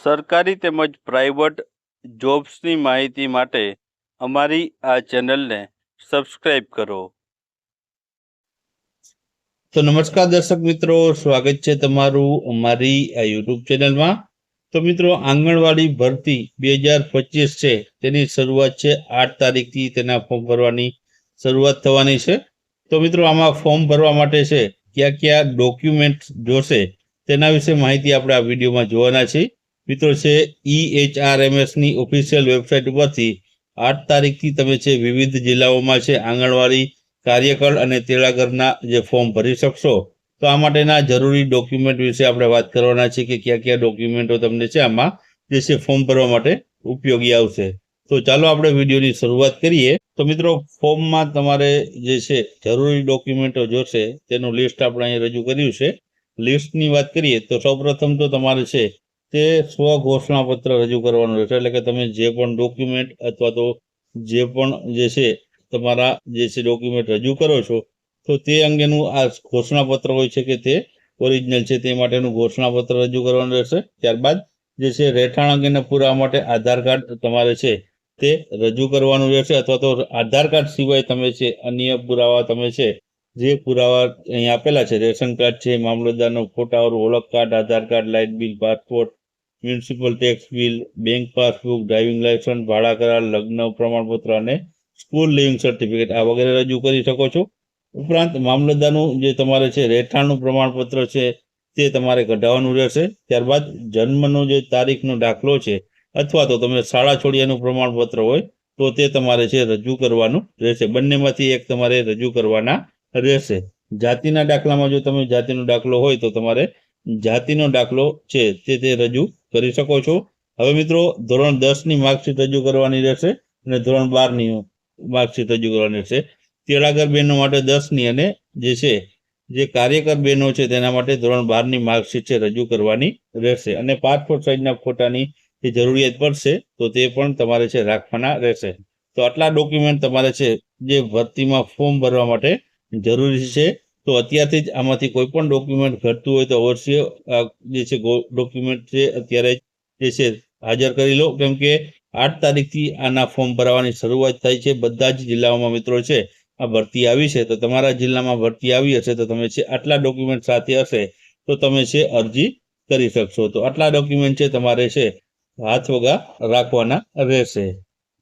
સરકારી તેમજ પ્રાઇવેટ જોબ્સની માહિતી માટે અમારી આ ચેનલને સબસ્ક્રાઇબ કરો. તો નમસ્કાર દર્શક મિત્રો, સ્વાગત છે તમારું અમારી આ યુટ્યુબ ચેનલમાં. તો મિત્રો, આંગણવાડી ભરતી 2025 છે તેની શરૂઆત છે 8 તારીખથી તેના ફોર્મ ભરવાની શરૂઆત થવાની છે. તો મિત્રો, આમાં ફોર્મ ભરવા માટે છે ક્યાં ક્યાં ડોક્યુમેન્ટ જોશે તેના વિશે માહિતી આપણે આ વિડીયોમાં જોવાના છે. મિત્રો છે EHRMS ની ઓફિશિયલ વેબસાઇટ ઉપરથી 8 તારીખથી તમે છે વિવિધ જિલ્લાઓમાં છે આંગણવાડી કાર્યકર અને તેડાગરના જે ફોર્મ ભરી શકશો. તો આ માટેના જરૂરી ડોક્યુમેન્ટ વિશે આપણે વાત કરવાના છે કે કયા કયા ડોક્યુમેન્ટો તમને છે આમાં જે છે ફોર્મ ભરવા માટે ઉપયોગી આવશે. તો ચાલો આપણે વિડીયોની શરૂઆત કરીએ. તો મિત્રો, ફોર્મમાં તમારે જે છે જરૂરી ડોક્યુમેન્ટો જોશે તેનું લિસ્ટ આપણે અહીં રજૂ કર્યું છે. લિસ્ટની વાત કરીએ તો સૌપ્રથમ તો તમારે છે તે સ્વ ઘોષણાપત્ર રજૂ કરવાનું રહેશે. એટલે કે તમે જે પણ ડોક્યુમેન્ટ અથવા તો જે પણ જે છે તમારા જે છે ડોક્યુમેન્ટ રજૂ કરો છો તો તે અંગેનું આ ઘોષણાપત્ર હોય છે કે તે ઓરિજિનલ છે તે માટેનું ઘોષણાપત્ર રજૂ કરવાનું રહેશે. ત્યારબાદ જે છે રહેઠાણ અંગેના પુરાવા માટે આધાર કાર્ડ તમારે છે તે રજૂ કરવાનું રહેશે. અથવા તો આધાર કાર્ડ સિવાય તમે છે અન્ય પુરાવા તમે છે જે પુરાવા અહીં આપેલા છે, રેશન કાર્ડ છે, મામલતદારનો ફોટાવાળું ઓળખ card, Aadhaar card, light bill, passport, municipal tax bill, bank passbook, driving licence, ભાડા કરાર, લગ્ન પ્રમાણપત્ર અને સ્કૂલ લિવિંગ સર્ટિફિકેટ આ વગેરે રજૂ કરી શકો છો. ઉપરાંત મામલતદારનું જે તમારે છે રહેઠાણનું પ્રમાણપત્ર છે તે તમારે કઢાવવાનું રહેશે. ત્યારબાદ જન્મનો જે તારીખનો દાખલો છે અથવા તો તમે શાળા છોડ્યાનું પ્રમાણપત્ર હોય તો તે તમારે છે રજૂ કરવાનું રહેશે. બંનેમાંથી એક તમારે રજૂ કરવાના રહેશે. જાતિના દાખલામાં જો તમે જાતિનો દાખલો હોય તો તમારે જાતિનો દાખલો છે તે રજૂ કરી શકો છો. હવે મિત્રો, ધોરણ 10ની માર્કશીટ રજૂ કરવાની રહેશે અને ધોરણ 12ની માર્કશીટ રજૂ કરવાની રહેશે. તેડાગર બહેનો માટે 10ની અને જે છે જે કાર્યકર બહેનો છે તેના માટે ધોરણ 12ની માર્કશીટ છે રજૂ કરવાની રહેશે. અને પાસપોર્ટ સાઇઝના ફોટાની જે જરૂરિયાત પડશે તો તે પણ તમારે છે રાખવાના રહેશે. તો આટલા ડોક્યુમેન્ટ તમારે છે જે ભરતીમાં ફોર્મ ભરવા માટે જરૂરી છે. તો અત્યારથી જ આમાંથી કોઈ પણ ડોક્યુમેન્ટ ઘટતું હોય તો અવશ્ય જે છે ડોક્યુમેન્ટ છે અત્યારે જે છે હાજર કરી લો. કેમ કે 8 તારીખથી આના ફોર્મ ભરવાની શરૂઆત થાય છે. બધા જ જિલ્લાઓમાં મિત્રો છે આ ભરતી આવી છે. તો તમારા જિલ્લામાં ભરતી આવી હશે તો તમે છે આટલા ડોક્યુમેન્ટ સાથે હશે તો તમે છે અરજી કરી શકશો. તો આટલા ડોક્યુમેન્ટ છે તમારે છે હાથ વગા રાખવાના રહેશે.